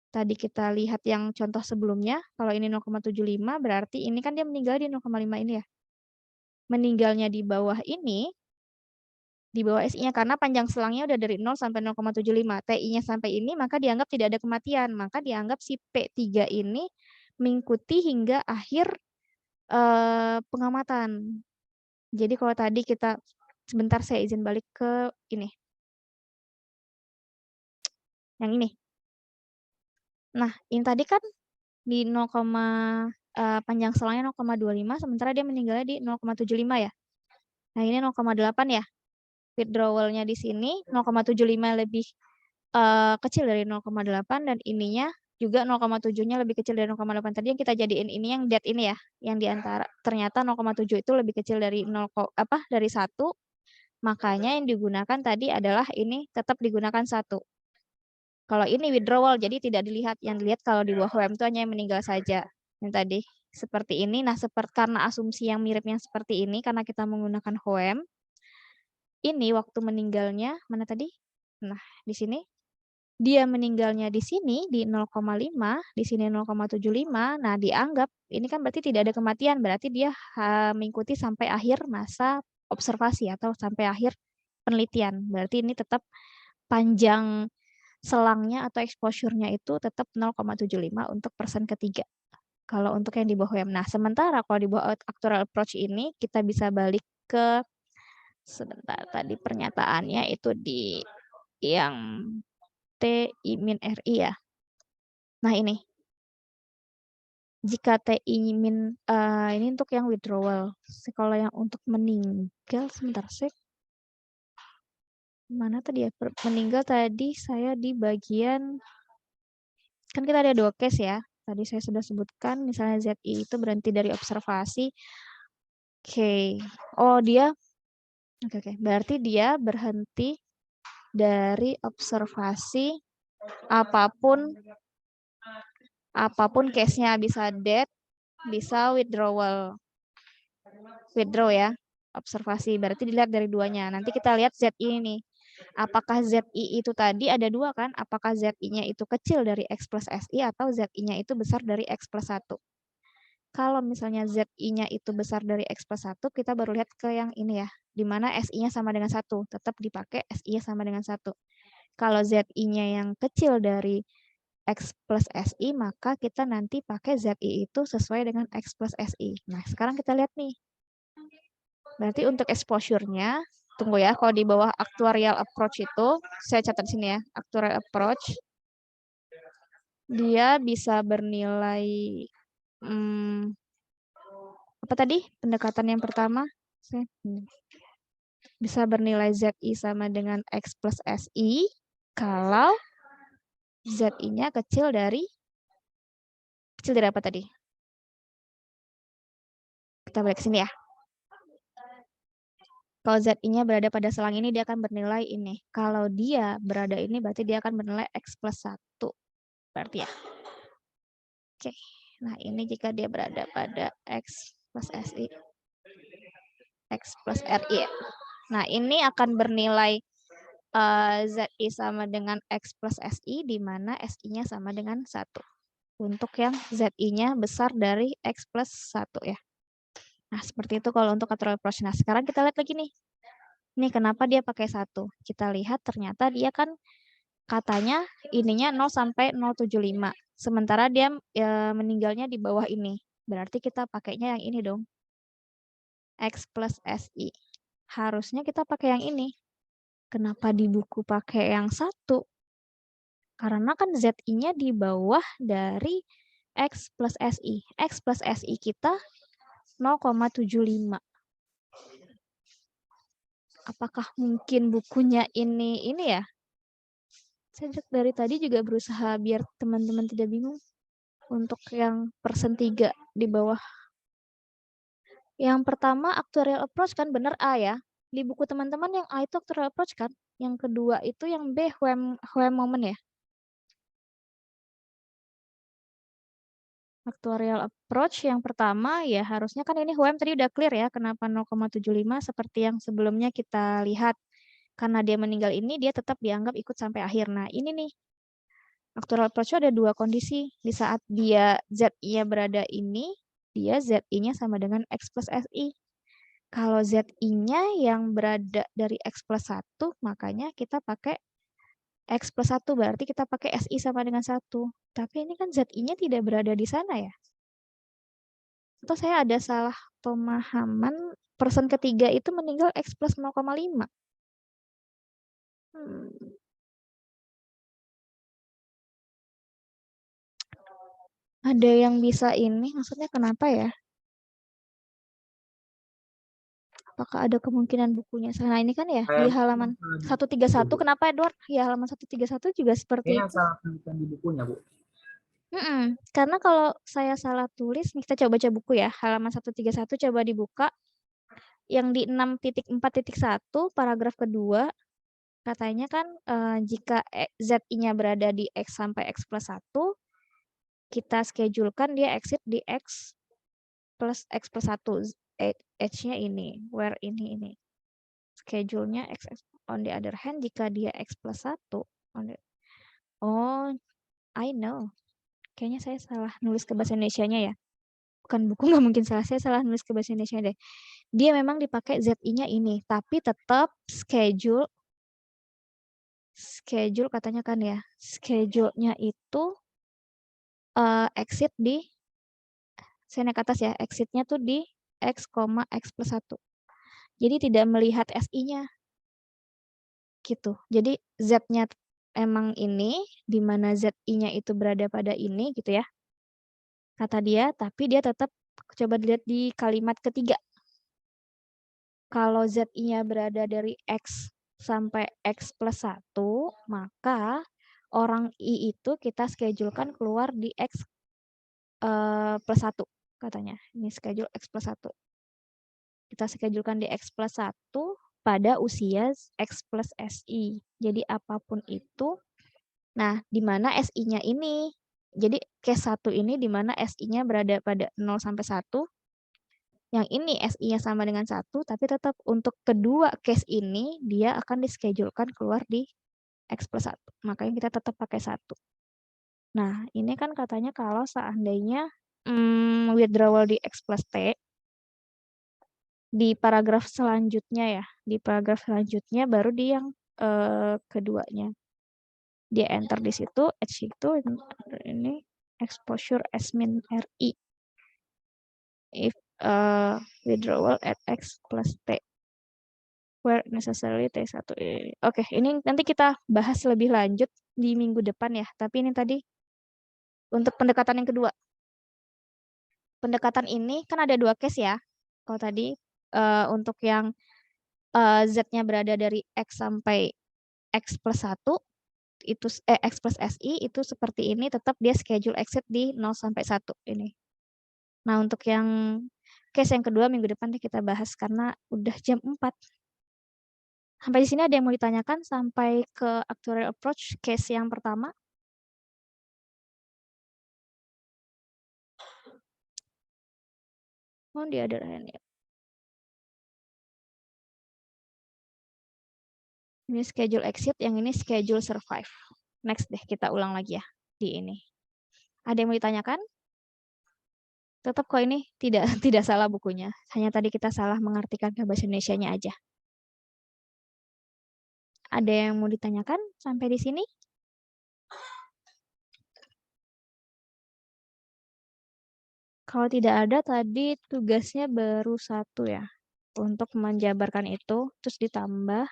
tadi kita lihat yang contoh sebelumnya, kalau ini 0,75 berarti ini kan dia meninggal di 0,5 ini ya. Meninggalnya di bawah ini, di bawah SI-nya karena panjang selangnya udah dari 0 sampai 0,75. TI-nya sampai ini maka dianggap tidak ada kematian. Maka dianggap si P3 ini mengikuti hingga akhir pengamatan. Jadi kalau tadi kita, sebentar saya izin balik ke ini. Yang ini. Nah, ini tadi kan di 0, panjang selangnya 0,25 sementara dia meninggalnya di 0,75 ya. Nah, ini 0,8 ya. Withdrawal-nya di sini 0,75 lebih kecil dari 0,8 dan ininya juga 0,7-nya lebih kecil dari 0,8. Tadi yang kita jadiin ini yang dead ini ya, yang di antara ternyata 0,7 itu lebih kecil dari 1. Makanya yang digunakan tadi adalah ini tetap digunakan 1. Kalau ini withdrawal, jadi tidak dilihat. Yang dilihat kalau di bawah HOEM itu hanya yang meninggal saja. Yang tadi seperti ini. Nah, karena asumsi yang miripnya seperti ini, karena kita menggunakan HOEM, ini waktu meninggalnya, mana tadi? Nah, di sini. Dia meninggalnya di sini di 0,5, di sini 0,75. Nah, dianggap ini kan berarti tidak ada kematian, berarti dia mengikuti sampai akhir masa observasi atau sampai akhir penelitian. Berarti ini tetap panjang selangnya atau exposure-nya itu tetap 0,75 untuk persen ketiga. Kalau untuk yang di bawah HOEM. Nah, sementara kalau di bawah actuarial approach ini kita bisa balik ke sebentar tadi pernyataannya itu di yang TI min RI ya. Nah, ini. Jika TI min ini untuk yang withdrawal. Kalau yang untuk meninggal sebentar sih. Mana tadi ya? Meninggal tadi saya di bagian kan kita ada 2 case ya. Tadi saya sudah sebutkan misalnya ZI itu berhenti dari observasi. Oke. Oh, dia Oke. Berarti dia berhenti dari observasi apapun case-nya, bisa death, bisa withdrawal. Withdraw ya. Observasi berarti dilihat dari duanya. Nanti kita lihat ZI ini. Apakah ZI itu tadi ada 2 kan? Apakah ZI-nya itu kecil dari X plus SI atau ZI-nya itu besar dari X plus 1? Kalau misalnya ZI-nya itu besar dari X plus 1, kita baru lihat ke yang ini ya. Di mana SI-nya sama dengan 1. Tetap dipakai SI-nya sama dengan 1. Kalau ZI-nya yang kecil dari X plus SI, maka kita nanti pakai ZI itu sesuai dengan X plus SI. Nah, sekarang kita lihat nih. Berarti untuk exposure-nya, tunggu ya, kalau di bawah actuarial approach itu, saya catat sini ya, actuarial approach, dia bisa bernilai, apa tadi, pendekatan yang pertama, bisa bernilai ZI sama dengan X plus SI, kalau ZI-nya kecil dari apa tadi? Kita balik ke sini ya. Kalau ZI-nya berada pada selang ini, dia akan bernilai ini. Kalau dia berada ini, berarti dia akan bernilai X plus 1. Berarti ya. Oke. Nah, ini jika dia berada pada X plus SI. X plus RI. Nah, ini akan bernilai ZI sama dengan X plus SI, di mana SI-nya sama dengan 1. Untuk yang ZI-nya besar dari X plus 1 ya. Nah, seperti itu kalau untuk actuarial approach. Nah, sekarang kita lihat lagi nih. Ini kenapa dia pakai 1. Kita lihat ternyata dia kan katanya ininya 0 sampai 075. Sementara dia meninggalnya di bawah ini. Berarti kita pakainya yang ini dong. X plus SI. Harusnya kita pakai yang ini. Kenapa di buku pakai yang 1? Karena kan ZI-nya di bawah dari X plus SI. X plus SI kita 0,75. Apakah mungkin bukunya ini ya? Saya dari tadi juga berusaha biar teman-teman tidak bingung. Untuk yang persen 3 di bawah. Yang pertama actuarial approach kan benar A ya. Di buku teman-teman yang A itu actuarial approach kan. Yang kedua itu yang B Wham moment ya. Actuarial approach yang pertama ya harusnya kan ini Wham tadi udah clear ya. Kenapa 0,75 seperti yang sebelumnya kita lihat. Karena dia meninggal ini dia tetap dianggap ikut sampai akhir. Nah ini nih. Actuarial approach ada dua kondisi. Di saat dia ZI-nya berada ini, dia ZI-nya sama dengan X plus SI. Kalau ZI-nya yang berada dari X plus 1, makanya kita pakai X plus 1, berarti kita pakai SI sama dengan 1. Tapi ini kan ZI-nya tidak berada di sana ya. Atau saya ada salah pemahaman, persen ketiga itu meninggal X plus 0,5. Ada yang bisa ini, maksudnya kenapa ya? Apakah ada kemungkinan bukunya? Nah ini kan ya di halaman 131. Kenapa Edward? Ya halaman 131 juga seperti Kayaknya itu. salah penelitian di bukunya, Bu. Karena kalau saya salah tulis, nih kita coba baca buku ya. Halaman 131 coba dibuka. Yang di 6.4.1 paragraf kedua katanya kan jika ZI-nya berada di X sampai X plus 1, kita schedulekan dia exit di X plus 1. H-nya ini, where ini. Schedule-nya X on the other hand, jika dia X plus 1, oh, I know. Kayaknya saya salah nulis ke bahasa Indonesianya ya. Bukan buku, nggak mungkin salah. Saya salah nulis ke bahasa Indonesia deh. Dia memang dipakai ZI-nya ini, tapi tetap schedule katanya kan ya. Schedule-nya itu exit di, saya naik ke atas ya, exit-nya tuh di X, X plus 1. Jadi tidak melihat SI-nya. Gitu. Jadi Z-nya emang ini, di mana ZI-nya itu berada pada ini gitu ya. Kata dia, tapi dia tetap, coba dilihat di kalimat ketiga. Kalau ZI-nya berada dari X sampai X plus 1, maka orang I itu kita schedulekan keluar di X plus 1 katanya. Ini schedule X plus 1. Kita schedulekan di X plus 1 pada usia X plus SI. Jadi apapun itu, nah di mana SI-nya ini, jadi case 1 ini di mana SI-nya berada pada 0 sampai 1, yang ini SI-nya sama dengan 1, tapi tetap untuk kedua case ini, dia akan dischedulekan keluar di X plus 1. Makanya kita tetap pakai 1. Nah, ini kan katanya kalau seandainya withdrawal di X plus T, di paragraf selanjutnya ya, di paragraf selanjutnya baru di yang keduanya. Dia enter di situ, H itu ini exposure as min RI. If withdrawal at X plus T. Where necessarily T1. Oke, ini nanti kita bahas lebih lanjut di minggu depan ya. Tapi ini tadi untuk pendekatan yang kedua. Pendekatan ini kan ada 2 case ya. Kalau tadi untuk yang Z-nya berada dari X sampai X plus 1, itu X plus SI itu seperti ini, tetap dia schedule exit di 0 sampai 1 ini. Nah, untuk yang case yang kedua minggu depan kita bahas karena udah jam 4. Sampai di sini ada yang mau ditanyakan sampai ke actuarial approach case yang pertama? On the other hand, ya. Ini schedule exit, yang ini schedule survive. Next deh, kita ulang lagi ya di ini. Ada yang mau ditanyakan? Tetap kok ini tidak tidak salah bukunya. Hanya tadi kita salah mengartikan ke bahasa Indonesianya aja. Ada yang mau ditanyakan sampai di sini? Kalau tidak ada, tadi tugasnya baru 1 ya. Untuk menjabarkan itu, terus ditambah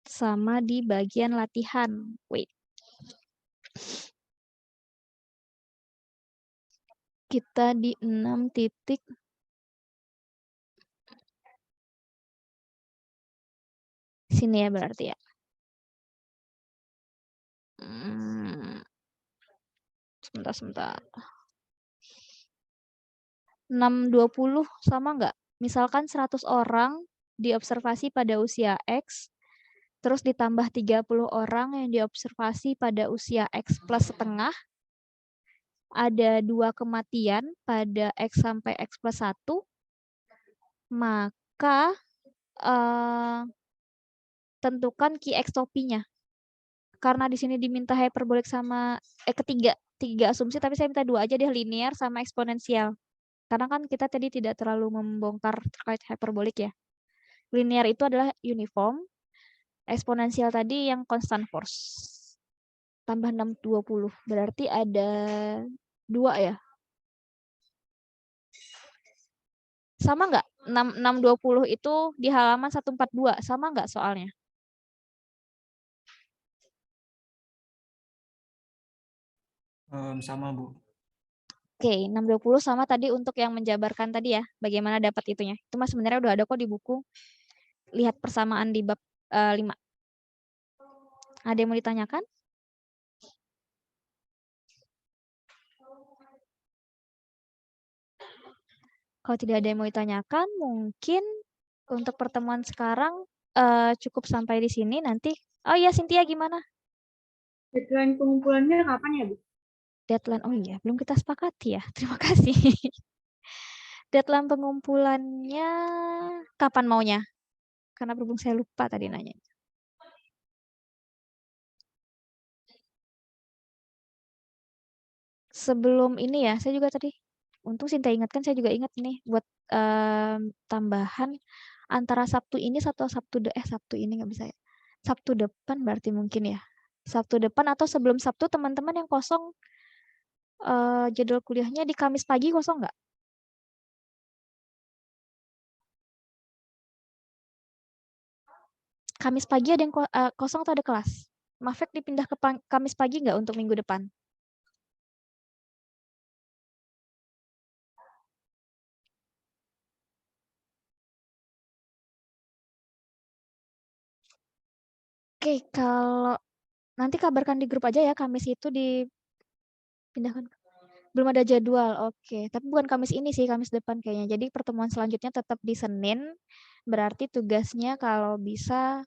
sama di bagian latihan. Wait. Kita di 6 titik. Sini ya berarti ya. Sebentar. 620 sama nggak? Misalkan 100 orang diobservasi pada usia X, terus ditambah 30 orang yang diobservasi pada usia X plus setengah, ada 2 kematian pada X sampai X plus 1, maka tentukan key ekstopinya. Karena di sini diminta hyperbolik sama tiga asumsi, tapi saya minta 2 aja deh, linear sama eksponensial. Karena kan kita tadi tidak terlalu membongkar terkait hyperbolik ya. Linear itu adalah uniform, eksponensial tadi yang constant force. Tambah 620, berarti ada 2 ya. Sama nggak? 620 itu di halaman 142, sama nggak soalnya? Sama, Bu. Oke, 620 sama tadi untuk yang menjabarkan tadi ya, bagaimana dapat itunya. Itu mah sebenarnya udah ada kok di buku. Lihat persamaan di bab 5. Ada yang mau ditanyakan? Kalau tidak ada yang mau ditanyakan, mungkin untuk pertemuan sekarang cukup sampai di sini. Nanti, oh iya Cynthia gimana? Deadline pengumpulannya kapan ya, Bu? Deadline, oh iya belum kita sepakati ya. Terima kasih. Deadline pengumpulannya kapan maunya? Karena berhubung saya lupa tadi nanya. Sebelum ini ya, saya juga tadi, untung Sinta ingatkan, saya juga ingat nih buat tambahan antara Sabtu ini atau Sabtu ini nggak bisa ya. Sabtu depan berarti mungkin ya. Sabtu depan atau sebelum Sabtu, teman-teman yang kosong jadwal kuliahnya di Kamis pagi kosong nggak? Kamis pagi ada yang kosong atau ada kelas? Mafek dipindah ke Kamis pagi nggak untuk minggu depan? Oke, kalau nanti kabarkan di grup aja ya, Kamis itu dipindahkan. Belum ada jadwal, oke. Tapi bukan Kamis ini sih, Kamis depan kayaknya. Jadi pertemuan selanjutnya tetap di Senin, berarti tugasnya kalau bisa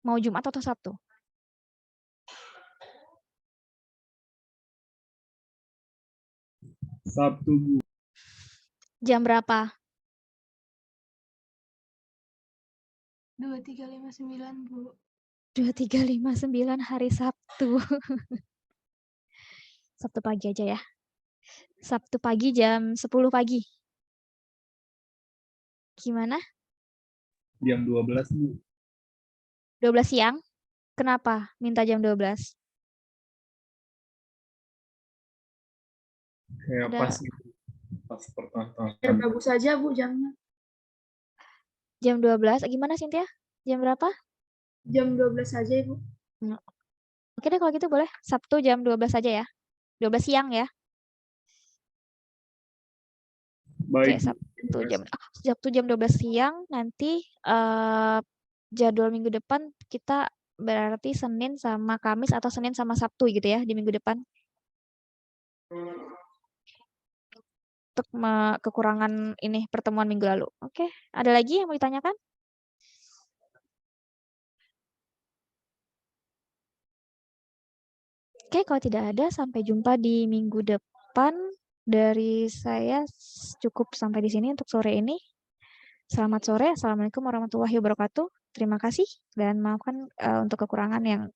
mau Jumat atau Sabtu? Sabtu, Bu. Jam berapa? 2359, Bu. 2359 hari Sabtu. Sabtu pagi aja ya. Sabtu pagi jam 10 pagi. Gimana? Jam 12, Bu. 12 siang? Kenapa minta jam 12? Kayak Ada- pas gitu. Pas pertengahan. Ya, bagus aja, Bu, jamnya. Jam 12, gimana Cynthia? Jam berapa? Jam 12 aja, Ibu. Oke deh kalau gitu boleh. Sabtu jam 12 aja ya. 12 siang ya. Oke, Baik. Sabtu jam 12 siang, nanti jadwal minggu depan kita berarti Senin sama Kamis atau Senin sama Sabtu gitu ya di minggu depan. Untuk kekurangan ini pertemuan minggu lalu. Oke, ada lagi yang mau ditanyakan? Oke, kalau tidak ada, sampai jumpa di minggu depan dari saya cukup sampai di sini untuk sore ini. Selamat sore. Assalamualaikum warahmatullahi wabarakatuh. Terima kasih dan maafkan untuk kekurangan yang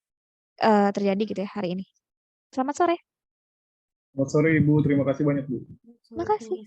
terjadi gitu ya hari ini. Selamat sore. Selamat sore Ibu, terima kasih banyak Bu. Terima kasih.